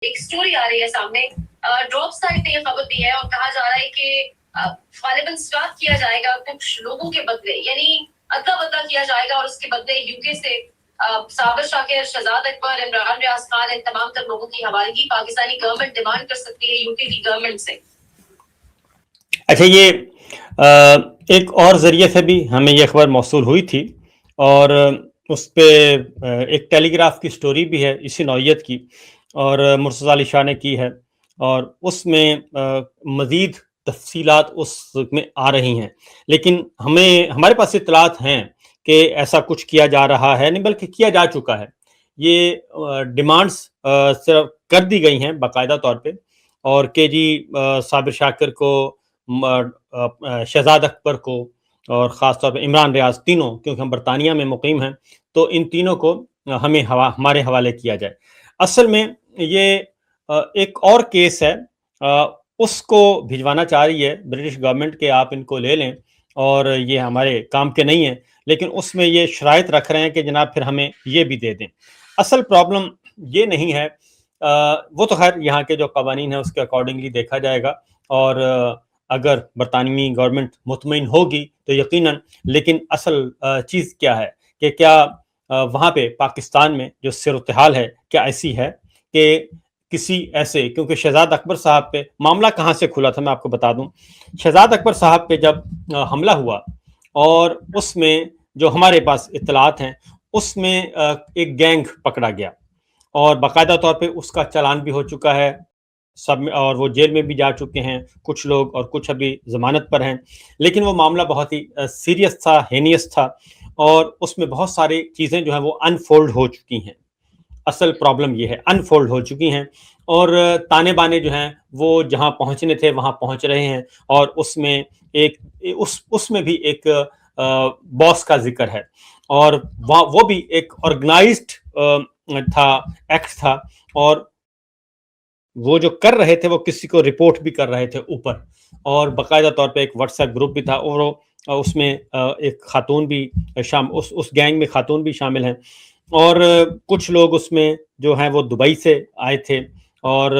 ایک سٹوری آ رہی ہے سامنے، ڈراپ سائٹ نے یہ خبر دی ہے اور کہا جا رہا ہے کہ غالباً اسٹارٹ کیا جائے گا کچھ لوگوں کے بدلے، یعنی ادلا بدلا کیا جائے گا اور اس کے بدلے یو کے سے صابر شاکر، شہزاد اکبر، عمران ریاض خان، ان تمام تر لوگوں کی حوالگی پاکستانی گورنمنٹ ڈیمانڈ کر سکتی ہے یو کے کی گورنمنٹ سے۔ اچھا، یہ ایک اور ذریعے سے بھی ہمیں یہ خبر موصول ہوئی تھی اور اس پہ ایک ٹیلی گراف کی سٹوری بھی ہے اسی نوعیت کی، اور مرتضی علی شاہ نے کی ہے، اور اس میں مزید تفصیلات اس میں آ رہی ہیں، لیکن ہمارے پاس اطلاعات ہیں کہ ایسا کچھ کیا جا رہا ہے نہیں، بلکہ کیا جا چکا ہے۔ یہ ڈیمانڈز صرف کر دی گئی ہیں باقاعدہ طور پہ، اور کہ جی صابر شاکر کو، شہزاد اکبر کو، اور خاص طور پہ عمران ریاض، تینوں، کیونکہ ہم برطانیہ میں مقیم ہیں تو ان تینوں کو ہمیں ہمارے حوالے کیا جائے۔ اصل میں یہ ایک اور کیس ہے، اس کو بھجوانا چاہ رہی ہے برٹش گورنمنٹ کہ آپ ان کو لے لیں اور یہ ہمارے کام کے نہیں ہیں، لیکن اس میں یہ شرائط رکھ رہے ہیں کہ جناب پھر ہمیں یہ بھی دے دیں۔ اصل پرابلم یہ نہیں ہے، وہ تو خیر یہاں کے جو قوانین ہیں اس کے اکارڈنگلی دیکھا جائے گا، اور اگر برطانوی گورنمنٹ مطمئن ہوگی تو یقیناً، لیکن اصل چیز کیا ہے کہ کیا وہاں پہ پاکستان میں جو صورتحال ہے کیا ایسی ہے کہ کسی ایسے، کیونکہ شہزاد اکبر صاحب پہ معاملہ کہاں سے کھلا تھا میں آپ کو بتا دوں۔ شہزاد اکبر صاحب پہ جب حملہ ہوا اور اس میں جو ہمارے پاس اطلاعات ہیں اس میں ایک گینگ پکڑا گیا اور باقاعدہ طور پہ اس کا چلان بھی ہو چکا ہے سب، اور وہ جیل میں بھی جا چکے ہیں کچھ لوگ، اور کچھ ابھی ضمانت پر ہیں، لیکن وہ معاملہ بہت ہی سیریس تھا، ہینیس تھا، اور اس میں بہت ساری چیزیں جو ہیں وہ انفولڈ ہو چکی ہیں۔ اصل پرابلم یہ ہے، انفولڈ ہو چکی ہیں، اور تانے بانے جو ہیں وہ جہاں پہنچنے تھے وہاں پہنچ رہے ہیں، اور اس میں اس میں بھی ایک باس کا ذکر ہے، اور وہ بھی ایک آرگنائزڈ تھا، ایکٹ تھا، اور وہ جو کر رہے تھے وہ کسی کو رپورٹ بھی کر رہے تھے اوپر، اور باقاعدہ طور پہ ایک واٹس ایپ گروپ بھی تھا، اور اس میں ایک خاتون بھی اس گینگ میں خاتون بھی شامل ہیں، اور کچھ لوگ اس میں جو ہیں وہ دبئی سے آئے تھے اور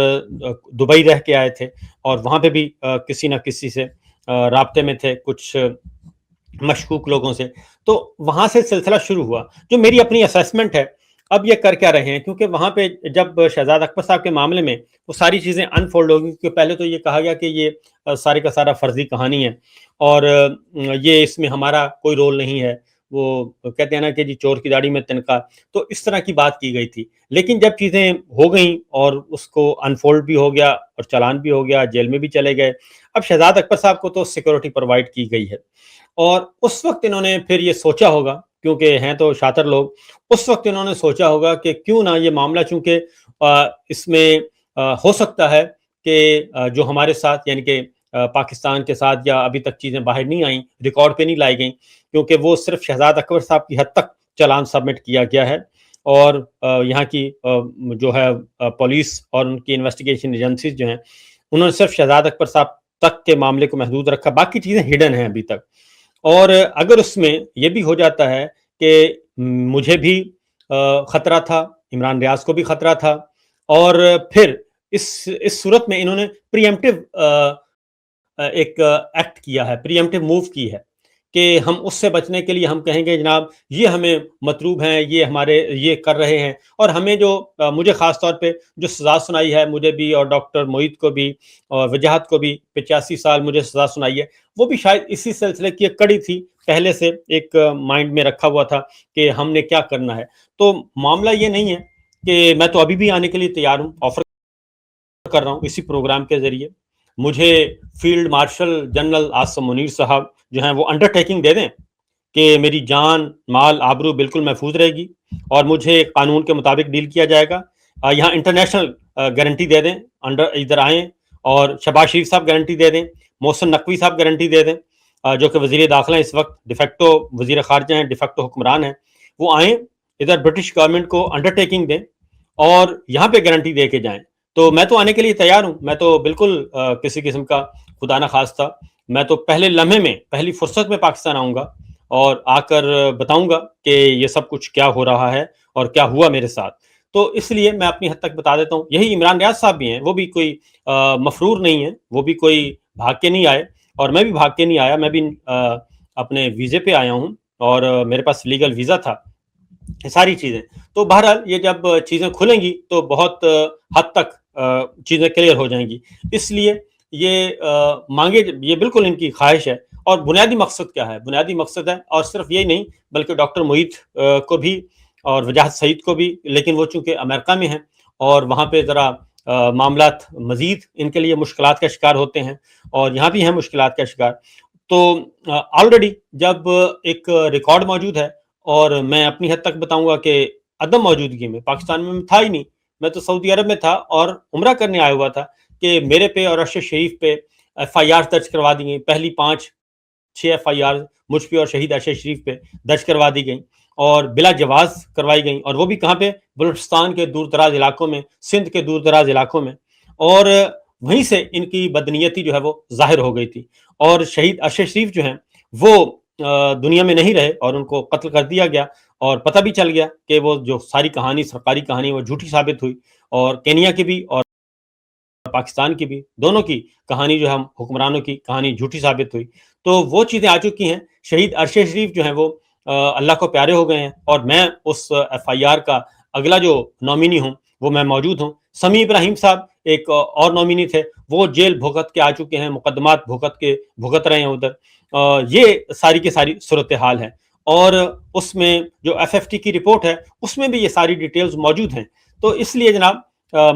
دبئی رہ کے آئے تھے، اور وہاں پہ بھی کسی نہ کسی سے رابطے میں تھے، کچھ مشکوک لوگوں سے، تو وہاں سے سلسلہ شروع ہوا۔ جو میری اپنی اسیسمنٹ ہے، اب یہ کر کیا رہے ہیں، کیونکہ وہاں پہ جب شہزاد اکبر صاحب کے معاملے میں وہ ساری چیزیں انفولڈ ہوگی، کیونکہ پہلے تو یہ کہا گیا کہ یہ سارے کا سارا فرضی کہانی ہے اور یہ اس میں ہمارا کوئی رول نہیں ہے، وہ کہتے ہیں نا کہ جی چور کی داڑھی میں تنقہ، تو اس طرح کی بات کی گئی تھی، لیکن جب چیزیں ہو گئیں اور اس کو انفولڈ بھی ہو گیا اور چلان بھی ہو گیا، جیل میں بھی چلے گئے، اب شہزاد اکبر صاحب کو تو سیکورٹی پرووائڈ کی گئی ہے، اور اس وقت انہوں نے پھر یہ سوچا ہوگا، کیونکہ ہیں تو شاطر لوگ، اس وقت انہوں نے سوچا ہوگا کہ کیوں نہ یہ معاملہ، چونکہ اس میں ہو سکتا ہے کہ جو ہمارے ساتھ، یعنی کہ پاکستان کے ساتھ، یا ابھی تک چیزیں باہر نہیں آئیں، ریکارڈ پہ نہیں لائی گئیں، کیونکہ وہ صرف شہزاد اکبر صاحب کی حد تک چلان سبمٹ کیا گیا ہے، اور یہاں کی جو ہے پولیس اور ان کی انویسٹیگیشن ایجنسیز جو ہیں انہوں نے صرف شہزاد اکبر صاحب تک کے معاملے کو محدود رکھا، باقی چیزیں ہڈن ہیں ابھی تک۔ اور اگر اس میں یہ بھی ہو جاتا ہے کہ مجھے بھی خطرہ تھا، عمران ریاض کو بھی خطرہ تھا، اور پھر اس صورت میں انہوں نے پری ایمپٹیو ایک ایکٹ کیا ہے، پری ایمپٹیو موو کی ہے، کہ ہم اس سے بچنے کے لیے ہم کہیں گے جناب یہ ہمیں مطلوب ہیں، یہ ہمارے یہ کر رہے ہیں، اور ہمیں جو مجھے خاص طور پہ جو سزا سنائی ہے، مجھے بھی اور ڈاکٹر معید کو بھی اور وجاہت کو بھی 85 سال مجھے سزا سنائی ہے، وہ بھی شاید اسی سلسلے کی ایک کڑی تھی، پہلے سے ایک مائنڈ میں رکھا ہوا تھا کہ ہم نے کیا کرنا ہے۔ تو معاملہ یہ نہیں ہے کہ میں تو ابھی بھی آنے کے لیے تیار ہوں، آفر کر رہا ہوں اسی پروگرام کے ذریعے، مجھے field marshal general Asim Munir صاحب جو ہیں وہ انڈر ٹیکنگ دے دیں کہ میری جان، مال، آبرو بالکل محفوظ رہے گی، اور مجھے قانون کے مطابق ڈیل کیا جائے گا۔ یہاں انٹرنیشنل گارنٹی دے دیں، ادھر آئیں، اور شہباز شریف صاحب گارنٹی دے دیں، محسن نقوی صاحب گارنٹی دے دیں، جو کہ وزیر داخلہ ہیں اس وقت، ڈیفیکٹو وزیر خارجہ ہیں، ڈیفیکٹو حکمران ہیں، وہ آئیں ادھر برٹش گورنمنٹ کو انڈر ٹیکنگ دیں اور یہاں پہ گارنٹی دے کے جائیں۔ تو میں تو آنے کے لیے تیار ہوں، میں تو بالکل کسی قسم کا خدا نہ خواستہ، میں تو پہلے لمحے میں، پہلی فرصت میں پاکستان آؤں گا اور آ کر بتاؤں گا کہ یہ سب کچھ کیا ہو رہا ہے اور کیا ہوا میرے ساتھ۔ تو اس لیے میں اپنی حد تک بتا دیتا ہوں. یہی عمران ریاض صاحب بھی ہیں, وہ بھی کوئی مفرور نہیں ہے, وہ بھی کوئی بھاگ کے نہیں آئے, اور میں بھی بھاگ کے نہیں آیا, میں بھی اپنے ویزے پہ آیا ہوں اور میرے پاس لیگل ویزا تھا, یہ ساری چیزیں. تو بہرحال یہ جب چیزیں کھلیں گی تو بہت حد تک چیزیں کلیئر ہو جائیں گی. اس لیے یہ مانگے, یہ بالکل ان کی خواہش ہے. اور بنیادی مقصد کیا ہے؟ بنیادی مقصد ہے, اور صرف یہی نہیں بلکہ ڈاکٹر محیط کو بھی اور وجاہت سعید کو بھی, لیکن وہ چونکہ امریکہ میں ہیں اور وہاں پہ ذرا معاملات مزید ان کے لیے مشکلات کا شکار ہوتے ہیں, اور یہاں بھی ہیں مشکلات کا شکار. تو آلریڈی جب ایک ریکارڈ موجود ہے, اور میں اپنی حد تک بتاؤں گا کہ عدم موجودگی میں پاکستان میں تھا ہی نہیں, میں تو سعودی عرب میں تھا اور عمرہ کرنے آیا ہوا تھا, کہ میرے پہ اور ارشد شریف پہ FIR درج کروا دی گئی. پہلی 5-6 FIR مجھ پہ اور شہید ارشد شریف پہ درج کروا دی گئیں, اور بلا جواز کروائی گئیں, اور وہ بھی کہاں پہ؟ بلوچستان کے دور دراز علاقوں میں, سندھ کے دور دراز علاقوں میں. اور وہیں سے ان کی بدنیتی جو ہے وہ ظاہر ہو گئی تھی, اور شہید ارشد شریف جو ہیں وہ دنیا میں نہیں رہے اور ان کو قتل کر دیا گیا, اور پتہ بھی چل گیا کہ وہ جو ساری کہانی, سرکاری کہانی, وہ جھوٹی ثابت ہوئی, اور کینیا کی بھی اور پاکستان کی بھی, دونوں کی کہانی جو ہے حکمرانوں کی کہانی جھوٹی ثابت ہوئی. تو وہ چیزیں آ چکی ہیں. شہید ارشد شریف جو ہیں وہ اللہ کو پیارے ہو گئے ہیں, اور میں اس FIR کا اگلا جو نامینی ہوں وہ میں موجود ہوں. سمیع ابراہیم صاحب ایک اور نامینی تھے, وہ جیل بھگت کے آ چکے ہیں, مقدمات بھگت رہے ہیں ادھر. یہ ساری کی ساری صورتحال ہے, اور اس میں جو FFT کی رپورٹ ہے اس میں بھی یہ ساری ڈیٹیلز موجود ہیں. تو اس لیے جناب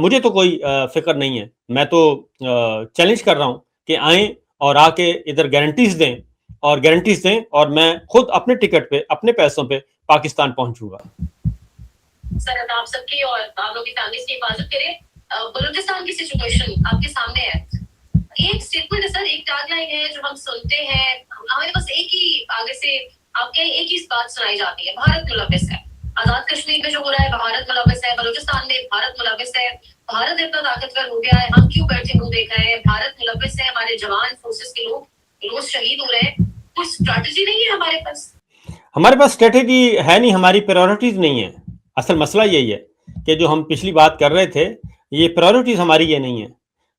مجھے تو کوئی فکر نہیں ہے, میں تو چیلنج کر رہا ہوں کہ آئیں اور آ کے ادھر گارنٹیز دیں, اور میں خود اپنے ٹکٹ پہ, اپنے پیسوں پہ پاکستان پہنچوں گا. سر اللہ آپ سب کی اور آپ لوگ کی فیملیز کی حفاظت کرے. بلوچستان کی سچویشن آپ کے سامنے ہے. ایک اسٹیٹمنٹ ہے سر, ایک ٹیگ لائن ہے جو ہم سنتے ہیں, ہمارے پاس ایک ہی آگے سے آپ کے ایک ہی بات سنائی جاتی ہے, بھارت ملوث ہے. آزاد کشمیر میں جو ہو رہا ہے بھارت ملوث ہے, بلوچستان میں بھارت ملوث ہے, بھارت اتنا طاقتور ہو گیا ہے, ہم کیوں بیٹھے منہ دیکھ رہے ہیں, بھارت ملوث ہے, ہمارے جوان فورسز کے لوگ روز شہید ہو رہے ہیں. کوئی اسٹریٹجی نہیں ہے ہمارے پاس. ہمارے پاس اسٹریٹجی ہے نہیں, ہماری پرائورٹیز نہیں ہے. اصل مسئلہ یہی ہے کہ جو ہم پچھلی بات کر رہے تھے, یہ پرائورٹیز ہماری یہ نہیں ہے.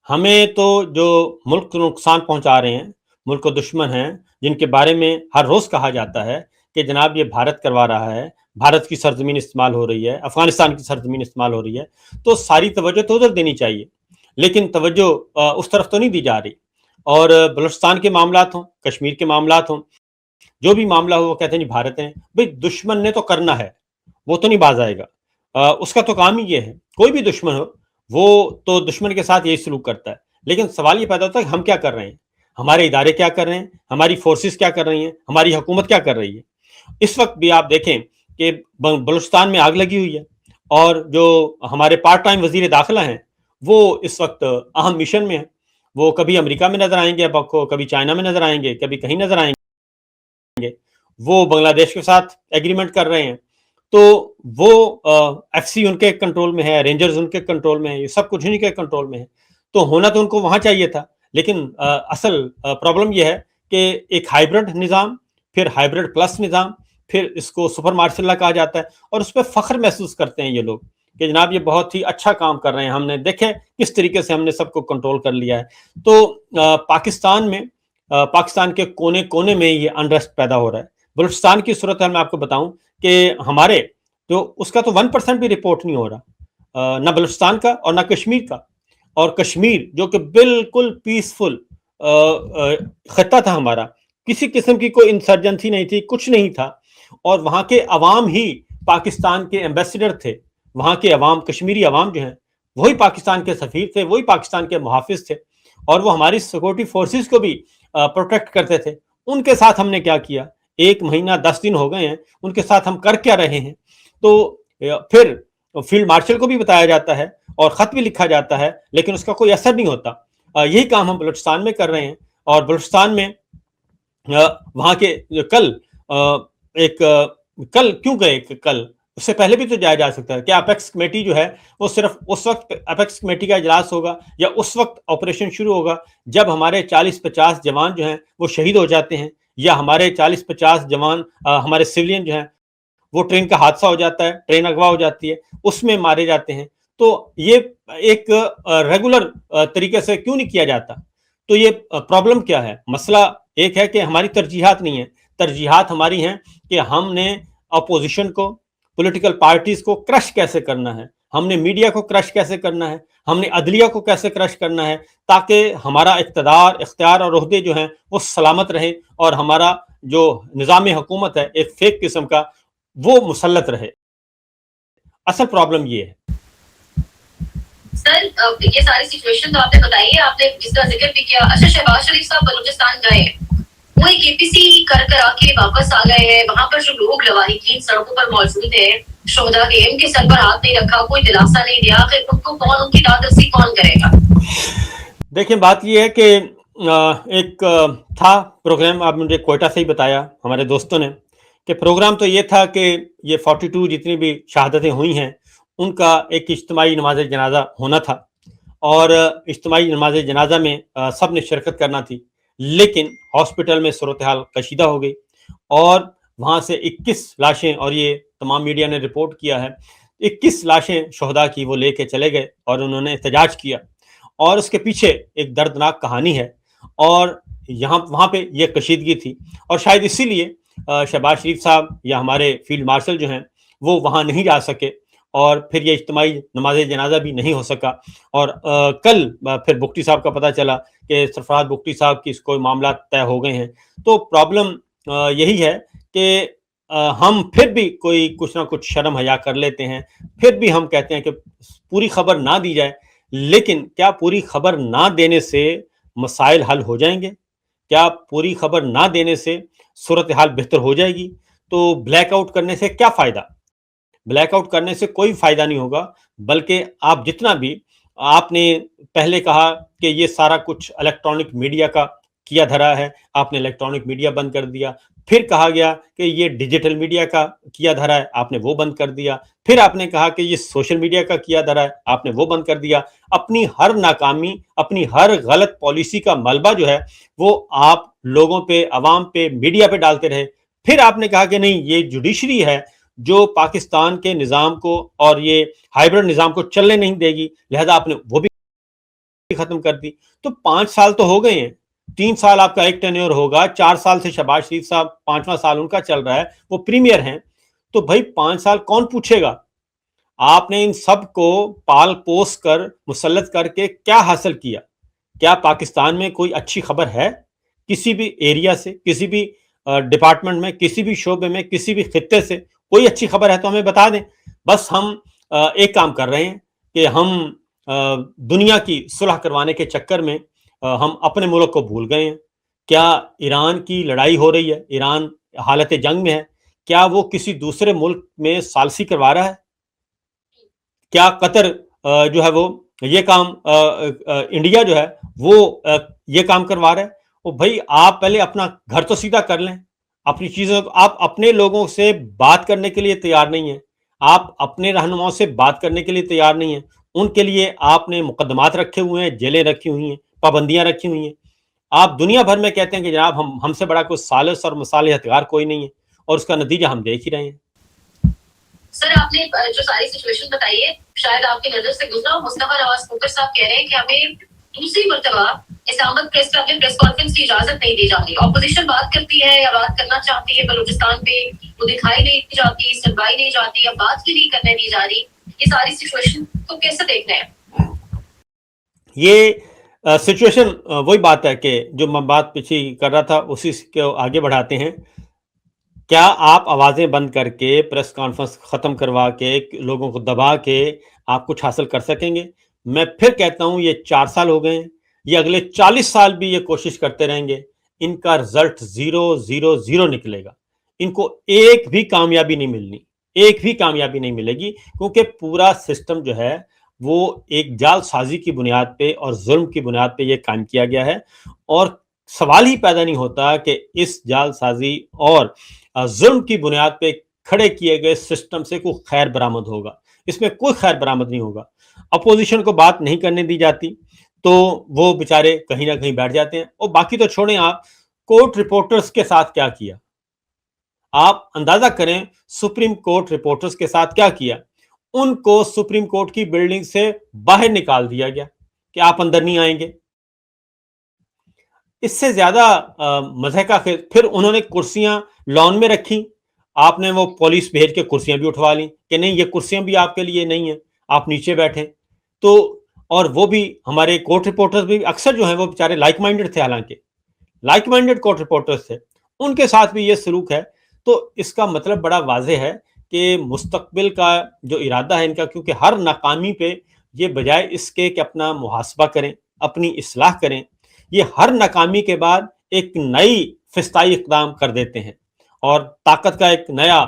ہمیں تو جو ملک کو نقصان پہنچا رہے ہیں, ملک کو دشمن ہیں, جن کے بارے میں ہر روز کہا جاتا ہے کہ جناب یہ بھارت کروا رہا ہے, بھارت کی سرزمین استعمال ہو رہی ہے, افغانستان کی سرزمین استعمال ہو رہی ہے, تو ساری توجہ تو ادھر دینی چاہیے, لیکن توجہ اس طرف تو نہیں دی جا رہی. اور بلوچستان کے معاملات ہوں, کشمیر کے معاملات ہوں, جو بھی معاملہ ہو وہ کہتے ہیں جی بھارت ہیں. بھئی دشمن نے تو کرنا ہے, وہ تو نہیں باز آئے گا, اس کا تو کام ہی یہ ہے. کوئی بھی دشمن ہو وہ تو دشمن کے ساتھ یہی سلوک کرتا ہے. لیکن سوال یہ پیدا ہوتا ہے کہ ہم کیا کر رہے ہیں, ہمارے ادارے کیا کر رہے ہیں, ہماری فورسز کیا کر رہی ہیں, ہماری حکومت کیا کر رہی ہے. اس وقت بھی آپ دیکھیں کہ بلوچستان میں آگ لگی ہوئی ہے, اور جو ہمارے پارٹ ٹائم وزیر داخلہ ہیں وہ اس وقت اہم مشن میں ہیں. وہ کبھی امریکہ میں نظر آئیں گے, کبھی چائنا میں نظر آئیں گے, کبھی کہیں نظر آئیں گے. وہ بنگلہ دیش کے ساتھ ایگریمنٹ کر رہے ہیں. تو وہ FC ان کے کنٹرول میں ہے, رینجرز ان کے کنٹرول میں ہے, یہ سب کچھ انہیں کے کنٹرول میں ہے. تو ہونا تو ان کو وہاں چاہیے تھا, لیکن اصل پرابلم یہ ہے کہ ایک ہائیبرڈ نظام, پھر ہائیبرڈ پلس نظام, پھر اس کو سپر مارشل لا کہا جاتا ہے, اور اس پہ فخر محسوس کرتے ہیں یہ لوگ کہ جناب یہ بہت ہی اچھا کام کر رہے ہیں, ہم نے دیکھے کس طریقے سے ہم نے سب کو کنٹرول کر لیا ہے. تو پاکستان میں, پاکستان کے کونے کونے میں یہ انریسٹ پیدا ہو رہا ہے. بلوچستان کی صورت میں آپ کو بتاؤں کہ ہمارے جو اس کا تو 1% بھی رپورٹ نہیں ہو رہا, نہ بلوچستان کا اور نہ کشمیر کا. اور کشمیر جو کہ بالکل پیسفل خطہ تھا ہمارا, کسی قسم کی کوئی انسرجنسی نہیں تھی, کچھ نہیں تھا, اور وہاں کے عوام ہی پاکستان کے ایمبیسڈر تھے. وہاں کے عوام, کشمیری عوام جو ہیں وہی پاکستان کے سفیر تھے, وہی پاکستان کے محافظ تھے, اور وہ ہماری سیکورٹی فورسز کو بھی پروٹیکٹ کرتے تھے. ان کے ساتھ ہم نے کیا کیا, 1 مہینہ 10 دن ہو گئے ہیں, ان کے ساتھ ہم کر کیا رہے ہیں. تو پھر فیلڈ مارشل کو بھی بتایا جاتا ہے اور خط بھی لکھا جاتا ہے, لیکن اس کا کوئی اثر نہیں ہوتا. یہی کام ہم بلوچستان میں کر رہے ہیں. اور بلوچستان میں وہاں کے کل کیوں گئے, کل اس سے پہلے بھی تو جایا جا سکتا ہے کہ اپیکس کمیٹی جو ہے وہ صرف اس وقت اپیکس کمیٹی کا اجلاس ہوگا یا اس وقت آپریشن شروع ہوگا جب ہمارے 40-50 جوان جو ہیں وہ شہید ہو جاتے ہیں, یا ہمارے 40-50 جوان ہمارے سویلین جو ہیں وہ ٹرین کا حادثہ ہو جاتا ہے, ٹرین اغوا ہو جاتی ہے, اس میں مارے جاتے ہیں. تو یہ ایک ریگولر طریقے سے کیوں نہیں کیا جاتا؟ تو یہ پرابلم کیا ہے؟ مسئلہ ایک ہے کہ ہماری ترجیحات نہیں ہیں. ترجیحات ہماری ہیں کہ ہم نے اپوزیشن کو, پولیٹیکل پارٹیز کو کرش کیسے کرنا ہے, ہم نے میڈیا کو کرش کیسے کرنا ہے, ہم نے عدلیہ کو کیسے کرش کرنا ہے, تاکہ ہمارا اقتدار, اختیار اور عہدے جو ہیں وہ سلامت رہے, اور ہمارا جو نظام حکومت ہے ایک فیک قسم کا وہ مسلط رہے. اصل پرابلم یہ ہے. سر یہ ساری سچویشن تو آپ نے بتائی ہے, آپ نے جس کا ذکر بھی کیا. اچھا, شہباز شریف صاحب بلوچستان گئے ہیں, وہ ایک APC کر آ کے واپس آ گئے ہیں. وہاں پر جو لوگ لواحقین سڑکوں پر موجود ہیں, شہدا کے, ان کے سر پر ہاتھ نہیں رکھا, کوئی دلاسا نہیں دیا, آخر ان کو کون, ان کی دادرسی کون کرے گا؟ دیکھیں, بات یہ ہے کہ ایک تھا پروگرام, آپ مجھے کوئٹہ سے ہی بتایا ہمارے دوستوں نے, کہ پروگرام تو یہ تھا کہ یہ 42 جتنی بھی شہادتیں ہوئی ہیں ان کا ایک اجتماعی نماز جنازہ ہونا تھا, اور اجتماعی نماز جنازہ میں سب نے شرکت کرنا تھی. لیکن ہاسپٹل میں صورتحال کشیدہ ہو گئی, اور وہاں سے 21 لاشیں, اور یہ تمام میڈیا نے رپورٹ کیا ہے, 21 لاشیں شہداء کی وہ لے کے چلے گئے اور انہوں نے احتجاج کیا. اور اس کے پیچھے ایک دردناک کہانی ہے, اور وہاں پہ یہ کشیدگی تھی, اور شاید اسی لیے شہباز شریف صاحب یا ہمارے فیلڈ مارشل جو ہیں وہ وہاں نہیں جا سکے, اور پھر یہ اجتماعی نماز جنازہ بھی نہیں ہو سکا. اور کل پھر بگٹی صاحب کا پتہ چلا کہ سرفراز بگٹی صاحب کی کوئی معاملات طے ہو گئے ہیں. تو پرابلم یہی ہے کہ ہم پھر بھی کوئی کچھ نہ کچھ شرم حیا کر لیتے ہیں, پھر بھی ہم کہتے ہیں کہ پوری خبر نہ دی جائے. لیکن کیا پوری خبر نہ دینے سے مسائل حل ہو جائیں گے؟ کیا پوری خبر نہ دینے سے صورتحال بہتر ہو جائے گی؟ تو بلیک آؤٹ کرنے سے کیا فائدہ؟ بلیک آؤٹ کرنے سے کوئی فائدہ نہیں ہوگا, بلکہ آپ جتنا بھی, آپ نے پہلے کہا کہ یہ سارا کچھ الیکٹرانک میڈیا کا کیا دھرا ہے, آپ نے الیکٹرانک میڈیا بند کر دیا. پھر کہا گیا کہ یہ ڈیجیٹل میڈیا کا کیا دھرا ہے, آپ نے وہ بند کر دیا. پھر آپ نے کہا کہ یہ سوشل میڈیا کا کیا دھرا ہے, آپ نے وہ بند کر دیا. اپنی ہر ناکامی, اپنی ہر غلط پالیسی کا ملبہ جو ہے وہ آپ لوگوں پہ, عوام پہ, میڈیا پہ ڈالتے رہے. پھر آپ نے کہا کہ نہیں, یہ جوڈیشری ہے جو پاکستان کے نظام کو اور یہ ہائیبرڈ نظام کو چلنے نہیں دے گی, لہذا آپ نے وہ بھی ختم کر دی. تو 5 سال تو ہو گئے ہیں, 3 سال آپ کا ایک ٹینیور ہوگا, 4 سال سے شہباز شریف صاحب 5واں سال ان کا چل رہا ہے, وہ پریمیئر ہیں. تو بھائی 5 سال کون پوچھے گا؟ آپ نے ان سب کو پال پوس کر, مسلط کر کے کیا حاصل کیا؟ کیا پاکستان میں کوئی اچھی خبر ہے کسی بھی ایریا سے, کسی بھی ڈپارٹمنٹ میں, کسی بھی شعبے میں, کسی بھی خطے سے کوئی اچھی خبر ہے تو ہمیں بتا دیں. بس ہم ایک کام کر رہے ہیں کہ ہم دنیا کی صلح کروانے کے چکر میں ہم اپنے ملک کو بھول گئے ہیں. کیا ایران کی لڑائی ہو رہی ہے, ایران حالت جنگ میں ہے, کیا وہ کسی دوسرے ملک میں ثالثی کروا رہا ہے؟ کیا قطر جو ہے وہ یہ کام, انڈیا جو ہے وہ یہ کام کروا رہا ہے؟ وہ بھائی آپ پہلے اپنا گھر تو سیدھا کر لیں, اپنی چیزوں کو. آپ اپنے لوگوں سے بات کرنے کے لیے تیار نہیں ہیں, آپ اپنے رہنماؤں سے بات کرنے کے لیے تیار نہیں ہیں. ان کے لیے آپ نے مقدمات رکھے ہوئے ہیں, جیلیں رکھی ہوئی ہیں, پابندیاں رکھی ہوئی ہیں. آپ دنیا بھر میں کہتے ہیں کہ جناب ہم سے بڑا کوئی ثالث اور مصالحتکار کوئی نہیں ہے, اور اس کا نتیجہ ہم دیکھ ہی رہے ہیں. سر آپ نے جو ساری سچویشن بتائی ہے شاید آپ کی نظر سے گزرا. مصطفیٰ نواز کھوکھر صاحب کہہ رہے ہیں کہ ہمیں دوسری مرتبہ اسلام آباد پریس کلب میں پریس کانفرنس کی اجازت نہیں دی جاتی. اپوزیشن بات کرتی ہے یا بات کرنا چاہتی ہے بلوچستان پہ, وہ دکھائی نہیں جاتی, سنوائی نہیں جاتی, اب بات کیوں نہیں کرنے دی جا رہی؟ یہ ساری سچویشن کو کیسے دیکھنا ہے؟ یہ سچویشن وہی بات ہے کہ جو میں بات پیچھے کر رہا تھا اسی کو آگے بڑھاتے ہیں. کیا آپ آوازیں بند کر کے, پریس کانفرنس ختم کروا کے, لوگوں کو دبا کے آپ کچھ حاصل کر سکیں گے؟ میں پھر کہتا ہوں, یہ 4 سال ہو گئے ہیں, یہ اگلے 40 سال بھی یہ کوشش کرتے رہیں گے, ان کا رزلٹ 0-0-0 نکلے گا. ان کو ایک بھی کامیابی نہیں ملنی, ایک بھی کامیابی نہیں ملے گی, کیونکہ پورا سسٹم جو ہے وہ ایک جال سازی کی بنیاد پہ اور ظلم کی بنیاد پہ یہ قائم کیا گیا ہے. اور سوال ہی پیدا نہیں ہوتا کہ اس جال سازی اور ظلم کی بنیاد پہ کھڑے کیے گئے سسٹم سے کوئی خیر برآمد ہوگا. اس میں کوئی خیر برآمد نہیں ہوگا. اپوزیشن کو بات نہیں کرنے دی جاتی تو وہ بیچارے کہیں نہ کہیں بیٹھ جاتے ہیں. اور باقی تو چھوڑیں, آپ کورٹ رپورٹرز کے ساتھ کیا کیا, آپ اندازہ کریں سپریم کورٹ رپورٹرز کے ساتھ کیا کیا. ان کو سپریم کورٹ کی بلڈنگ سے باہر نکال دیا گیا کہ آپ اندر نہیں آئیں گے. اس سے زیادہ مزے کا پھر انہوں نے کرسیاں لان میں رکھی. آپ نے وہ پولیس بھیج کے کرسیاں بھی اٹھوا لیں کہ نہیں یہ کرسیاں بھی آپ کے لیے نہیں ہیں, آپ نیچے بیٹھیں. تو اور وہ بھی ہمارے کورٹ رپورٹرز بھی اکثر جو ہیں وہ بیچارے لائک مائنڈڈ تھے, حالانکہ لائک مائنڈڈ کورٹ رپورٹرز تھے, ان کے ساتھ بھی یہ سلوک ہے. تو اس کا مطلب بڑا واضح ہے کہ مستقبل کا جو ارادہ ہے ان کا, کیونکہ ہر ناکامی پہ یہ بجائے اس کے کہ اپنا محاسبہ کریں, اپنی اصلاح کریں, یہ ہر ناکامی کے بعد ایک نئی فسطائی اقدام کر دیتے ہیں اور طاقت کا ایک نیا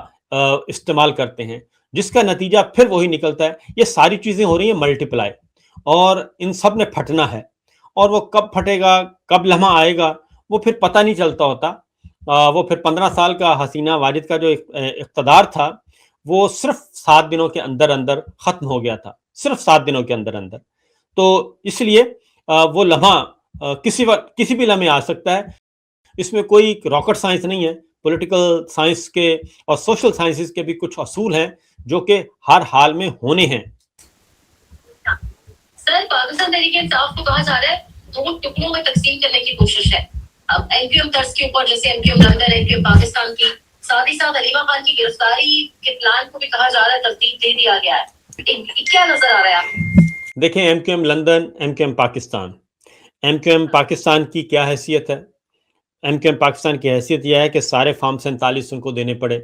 استعمال کرتے ہیں, جس کا نتیجہ پھر وہی نکلتا ہے. یہ ساری چیزیں ہو رہی ہیں ملٹی پلائی, اور ان سب نے پھٹنا ہے, اور وہ کب پھٹے گا, کب لمحہ آئے گا, وہ پھر پتہ نہیں چلتا ہوتا. وہ پھر 15 سال کا حسینہ واجد کا جو اقتدار تھا وہ صرف 7 دنوں کے اندر اندر ختم ہو گیا تھا, صرف 7 دنوں کے اندر اندر. تو اس لیے وہ لمحہ کسی بھی لمحے آ سکتا ہے. اس میں کوئی راکٹ سائنس نہیں ہے. پولیٹیکل سائنس کے اور سوشل سائنسز کے بھی کچھ اصول ہیں جو کہ ہر حال میں ہونے ہیں. سر, پاکستان تحریک انصاف کو کہا جا رہا ہے 2 ٹکڑوں میں تقسیم کرنے کی کوشش ہے. اب ایم کیو ایم طرز کے اوپر, جیسے M Q M London, M Q M Pakistan کی, ساتھ ہی ساتھ حلیمہ خان کی گرفتاری کے پلان کو بھی کہا جا رہا ہے ترتیب دے دیا گیا ہے. کیا نظر آ رہا ہے آپ کو؟ دیکھیں M Q M London, M Q M Pakistan. M Q M Pakistan کی کیا حیثیت ہے؟ ایم کیو ایم پاکستان کی حیثیت یہ ہے کہ سارے فارم 47 ان کو دینے پڑے,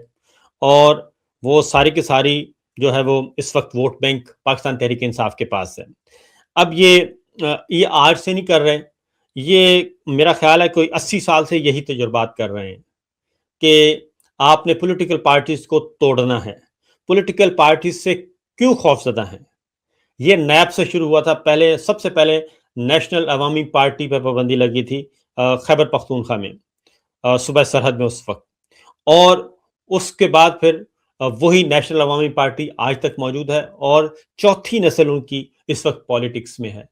اور وہ ساری کی ساری جو ہے وہ اس وقت ووٹ بینک پاکستان تحریک انصاف کے پاس ہے. اب یہ آج سے نہیں کر رہے, یہ میرا خیال ہے کوئی 80 سال سے یہی تجربات کر رہے ہیں کہ آپ نے پولیٹیکل پارٹیز کو توڑنا ہے. پولیٹیکل پارٹیز سے کیوں خوف زدہ ہیں؟ یہ نیب سے شروع ہوا تھا. پہلے سب سے پہلے نیشنل عوامی پارٹی پہ پابندی لگی تھی خیبر پختونخوا میں, صوبہ سرحد میں اس وقت, اور اس کے بعد پھر وہی نیشنل عوامی پارٹی آج تک موجود ہے, اور چوتھی نسل ان کی اس وقت پالیٹکس میں ہے.